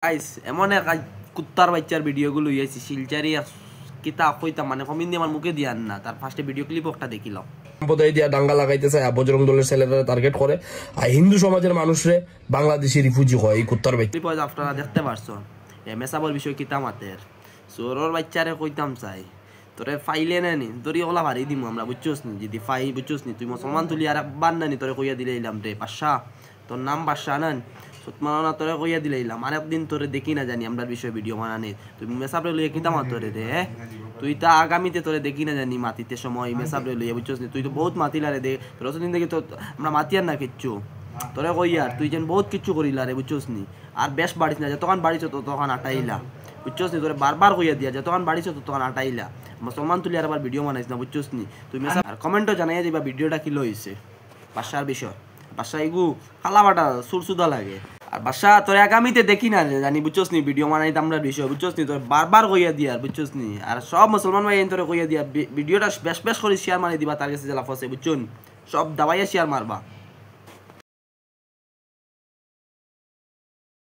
Guys এমন এক কুত্তার বাচ্চার ভিডিওগুলো হইয়াছি শিলচারি কিতা কইতাম মানে কমিন দিয়ে আমার মুখে দিয়ান না তার ফার্স্টে ভিডিও ক্লিপ একটা দেখিলাম সম্প্রদায় দিয়া দাঙ্গা লাগাইতে চায় বজরং দলের ছেলেরা টার্গেট করে আর হিন্দু সমাজের মানুষরে বাংলাদেশি রিফিউজি হয় এই কুত্তার বাচ্চা ক্লিপ আপনারা দেখতে পারছো মেসাবর বিষয় কিতা মাতের সোরর বাচ্চারে কইতাম চাই তোরে ফাইলে নেনি তোরই ওলা ভারি দিমু আমরা বুঝছোস নি যদি ফাই বুঝছোস নি তুই মুসলমান তুলি আর একবার নানি তোরে কইয়া দিলে এলাম রে বাদশা তোর নাম বাদশা নান সুতমানা তোরে কইয়া দিলে এলাম আর একদিন তোরে দেখি না জানি আমরা বিষয় ভিডিও বানানি তুই মেসাবরে লইয়া কিতা মাত তোরে রে তুই তা আগামীতে তোরে দেখি না জানি মাতিতে সময় মেসাবরে লইয়া বুঝছোস নি তুই তো বহুত মাতিলা রে দে তোর দিন দেখি তো আমরা মাতিয়ার না কিচ্ছু তোরে কইয়ার তুই যেন বহুত কিচ্ছু করিলা রে বুঝছোস নি আর বেশ বাড়িস না যতক্ষণ বাড়িছ ততক্ষণ আটাইলা বুঝছোস নি তোরে বারবার কইয়া দিয়া যতক্ষণ বাড়িছ ততক্ষণ আটাইলা মুসলমান তুলি আর আবার ভিডিও বানাইছ না বুঝছোস নি তুই মেসা আর কমেন্টও জানাইয়া দিবা ভিডিওটা কি লইছে বাসার বিষয় বাসা এগু খালাবাটা সুরসুদা লাগে আর বাসা তোর আগামীতে দেখি না জানি বুঝছোস নি ভিডিও বানাইতে আমরা বিষয় বুঝছোস নি তোর বারবার কইয়া দিয়া আর বুঝছোস নি আর সব মুসলমান ভাই তোরে কইয়া দিয়া ভিডিওটা বেশ বেশ করে শেয়ার মারি দিবা তার কাছে জেলা ফসে বুঝছুন সব দাবাইয়া শেয়ার মারবা।